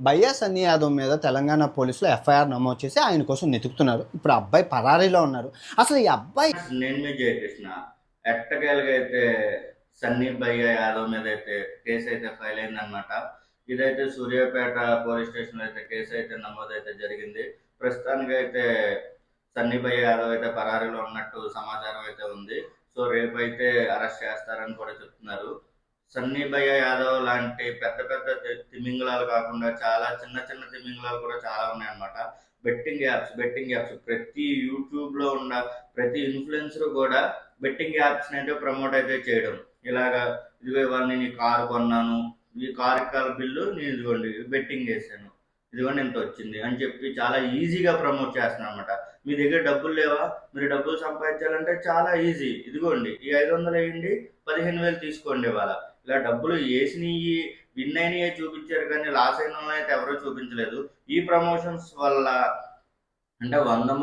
భయ్యా సన్నీ యాదవ్ మీద తెలంగాణ పోలీసులు ఎఫ్ఐఆర్ నమోదు చేసి ఆయన కోసం వెతుకుతున్నారు. ఇప్పుడు అబ్బాయి పరారీలో ఉన్నారు. అసలు ఈ అబ్బాయి నేను మీ జయకృష్ణ ఎట్టకేలకైతే సన్నీ భయ్య యాదవ్ మీద అయితే కేసు అయితే ఫైల్ అయిందనమాట. ఇదైతే సూర్యాపేట పోలీస్ స్టేషన్ అయితే కేసు అయితే నమోదైతే జరిగింది. ప్రస్తుతానికి అయితే సన్నీ భయ్య యాదవ్ అయితే పరారీలో ఉన్నట్టు సమాచారం అయితే ఉంది. సో రేపు అయితే అరెస్ట్ చేస్తారని కూడా చెప్తున్నారు. సన్నీ భయ్య యాదవ్ లాంటి పెద్ద పెద్ద తిమింగలాలు కాకుండా చాలా చిన్న చిన్న తిమింగలాలు కూడా చాలా ఉన్నాయన్నమాట. బెట్టింగ్ యాప్స్ ప్రతి యూట్యూబ్ లో ఉన్న ప్రతి ఇన్ఫ్లుయెన్సర్ కూడా బెట్టింగ్ యాప్స్ అయితే ప్రమోట్ అయితే చేయడం. ఇలాగా ఇదిగో ఇవాళ నేను ఈ కారు కొన్నాను, ఈ కారు బిల్లు నేను ఇదిగోండి బెట్టింగ్ వేసాను, ఇదిగోండి ఎంత వచ్చింది అని చెప్పి చాలా ఈజీగా ప్రమోట్ చేస్తున్నాను అనమాట. మీ దగ్గర డబ్బులు లేవా, మీరు డబ్బులు సంపాదించాలంటే చాలా ఈజీ, ఇదిగోండి ఈ 500 వేయండి 15,000 తీసుకోండి. ఇవాళ ఇలా డబ్బులు వేసినవి విన్ అయినవి చూపించారు, కానీ లాస్ అయిన వాళ్ళని అయితే ఎవరూ చూపించలేదు. ఈ ప్రమోషన్స్ వల్ల అంటే 100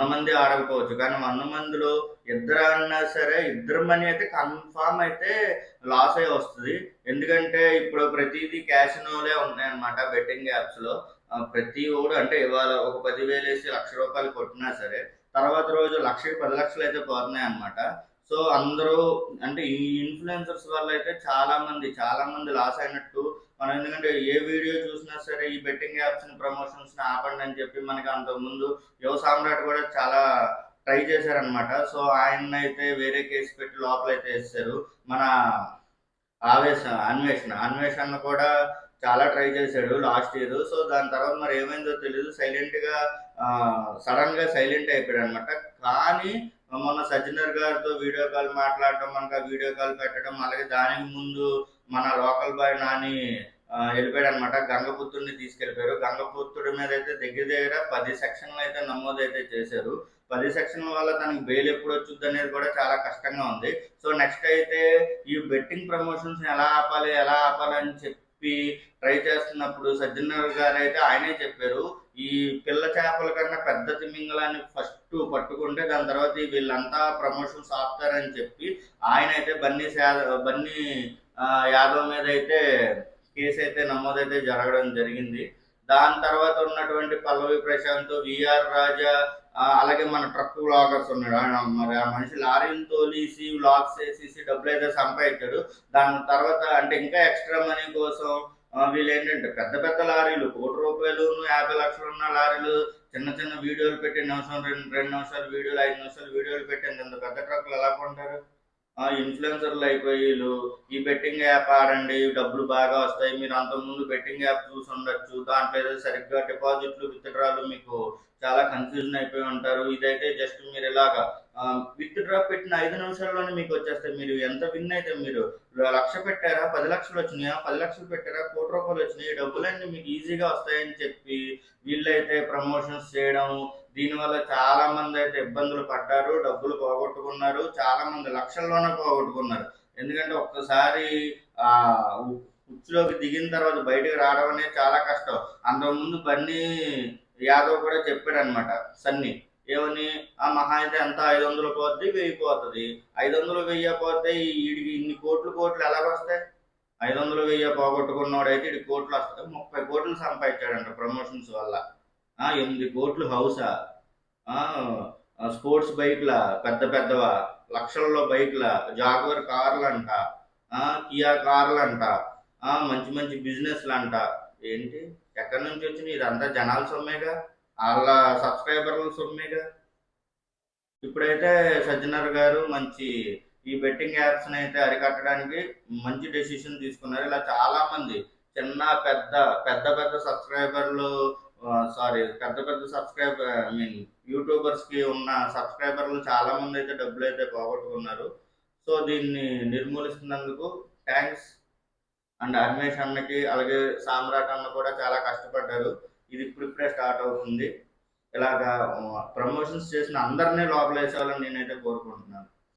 మంది ఆడకపోవచ్చు, కానీ 100 మందిలో ఇద్దరు అన్నా సరే ఇద్దరు మనీ అయితే కన్ఫామ్ అయితే లాస్ అయ్యి వస్తుంది. ఎందుకంటే ఇప్పుడు ప్రతిదీ క్యాసినోలే ఉన్నాయన్నమాట బెట్టింగ్ యాప్స్లో. ప్రతి ఓడు అంటే ఇవాళ ఒక 10,000 వేసి ₹1,00,000 కొట్టినా సరే తర్వాత రోజు 1,00,000కి 10,00,000 అయితే పోతున్నాయి అనమాట. సో అందరూ అంటే ఈ ఇన్ఫ్లుయెన్సర్స్ వల్ల అయితే చాలా మంది లాస్ అయినట్టు మనం. ఎందుకంటే ఏ వీడియో చూసినా సరే ఈ బెట్టింగ్ యాప్స్ ని ప్రమోషన్స్ ని ఆపండి అని చెప్పి మనకి అంతకుముందు యువ సామ్రాట్ కూడా చాలా ట్రై చేశారనమాట. సో ఆయన అయితే వేరే కేసు పెట్టి లోపలైతే వేస్తారు. మన అన్వేషణ కూడా చాలా ట్రై చేశాడు లాస్ట్ ఇయర్. సో దాని తర్వాత మరి ఏమైందో తెలియదు, సడన్ గా సైలెంట్ అయిపోయాడు అనమాట. కానీ మొన్న సజ్జనర్ గారితో వీడియో కాల్ మాట్లాడటం, మనకు ఆ వీడియో కాల్ పెట్టడం, అలాగే దానికి ముందు మన లోకల్ బాయ్ నాని వెళ్ళిపోయాడు అనమాట. గంగపుత్రుడిని తీసుకెళ్ళిపోయారు. గంగపుత్రుడి మీద అయితే దగ్గర దగ్గర 10 సెక్షన్లు అయితే నమోదైతే చేశారు. 10 సెక్షన్ల వల్ల తనకి బెయిల్ ఎప్పుడు వచ్చుద్ది అనేది కూడా చాలా కష్టంగా ఉంది. సో నెక్స్ట్ అయితే ఈ బెట్టింగ్ ప్రమోషన్స్ ఎలా ఆపాలి అని చెప్పి ట్రై చేస్తున్నప్పుడు సజ్జనర్ గారు అయితే ఆయనే చెప్పారు, ఈ పిల్ల చేపల కన్నా పెద్ద తిమింగలాన్ని ఫస్ట్ పట్టుకుంటే దాని తర్వాత వీళ్ళంతా ప్రమోషన్స్ ఆపుతారని చెప్పి ఆయన అయితే బన్నీ యాదవ్ మీద అయితే కేసు అయితే నమోదైతే జరగడం జరిగింది. దాని తర్వాత ఉన్నటువంటి పల్లవి ప్రశాంత్, విఆర్ రాజా, అలాగే మన ట్రక్ వ్లాగర్స్ ఉన్నాడు. మరి ఆ మనిషి లారీని తోలేసి వ్లాగ్స్ వేసేసి డబ్బులు అయితే సంపాదించాడు. దాని తర్వాత అంటే ఇంకా ఎక్స్ట్రా మనీ కోసం వీళ్ళు ఏంటంటే పెద్ద పెద్ద లారీలు ₹1,00,000 50 లక్షలు ఉన్న లారీలు చిన్న చిన్న వీడియోలు పెట్టి నిమిషం 2 నిమిషాలు వీడియోలు 5 నిమిషాలు వీడియోలు పెట్టి ఇంత పెద్ద ట్రక్కులు ఎలా కొంటారు? ఇన్ఫ్లుయెన్సర్లు అయిపోయి వీళ్ళు ఈ బెట్టింగ్ యాప్ ఆడండి డబ్బులు బాగా వస్తాయి, మీరు అంతకుముందు బెట్టింగ్ యాప్ చూసి ఉండొచ్చు, దాంట్లో ఏదో సరిగ్గా డిపాజిట్లు విత్డ్రాలు మీకు చాలా కన్ఫ్యూజన్ అయిపోయి ఉంటారు. ఇదైతే జస్ట్ మీరు ఇలాగా విత్డ్రా పెట్టిన 5 నిమిషాల్లోనే మీకు వచ్చేస్తాయి. మీరు ఎంత విన్ అయితే మీరు 1,00,000 పెట్టారా, 10 లక్షలు వచ్చినాయా, 10 లక్షలు పెట్టారా, ₹1,00,000 వచ్చినాయి, ఈ డబ్బులన్నీ మీకు ఈజీగా వస్తాయని చెప్పి వీళ్ళైతే ప్రమోషన్స్ చేయడం. దీనివల్ల చాలా మంది అయితే ఇబ్బందులు పడ్డారు, డబ్బులు పోగొట్టుకున్నారు, చాలా మంది లక్షల్లోనే పోగొట్టుకున్నారు. ఎందుకంటే ఒక్కసారి ఆ ఉచ్చులోకి దిగిన తర్వాత బయటకు రావడం అనేది చాలా కష్టం. అంతకుముందు బన్నీ యాదవ్ కూడా చెప్పాడు అనమాట సన్నీ, ఏమని ఆ మహా అయితే ఎంత 500 పోద్ది 1000 పోతుంది, 500 1000 పోతే వీడికి ఇన్ని కోట్లు ఎలాగొస్తాయి? 500 1000 పోగొట్టుకున్నవాడు అయితే వీడికి కోట్లు వస్తాయి. 30 కోట్లు సంపాదించాడంట ప్రమోషన్స్ వల్ల. 8 కోట్లు హౌసా, స్పోర్ట్స్ బైక్ల పెద్ద పెద్దవా, లక్షల్లో బైక్ల, జాగ్వర్ కార్లు అంట, కియా కార్లు అంట, మంచి మంచి బిజినెస్లు అంట. ఏంటి ఎక్కడి నుంచి వచ్చినాయి? ఇదంతా జనాల సొమ్మేగా, వాళ్ళ సబ్స్క్రైబర్ల సొమ్మేగా. ఇప్పుడైతే సజ్జనర్ గారు మంచి ఈ బెట్టింగ్ యాప్స్ అయితే అరికట్టడానికి మంచి డెసిషన్ తీసుకున్నారు. ఇలా చాలా మంది చిన్న పెద్ద పెద్ద పెద్ద సబ్స్క్రైబర్లు పెద్ద సబ్స్క్రైబర్ యూట్యూబర్స్ కి ఉన్న సబ్స్క్రైబర్లు చాలా మంది అయితే డబ్బులు అయితే పోగొట్టుకున్నారు. సో దీన్ని నిర్మూలిస్తున్నందుకు థ్యాంక్స్. అండ్ అన్వేష్ అన్నకి అలాగే సామ్రాట్ అన్న కూడా చాలా కష్టపడ్డారు. ఇది ఇప్పుడిప్పుడే స్టార్ట్ అవుతుంది. ఇలాగా ప్రమోషన్స్ చేసిన అందరినీ లోపల వేసేవాళ్ళని నేనైతే కోరుకుంటున్నాను.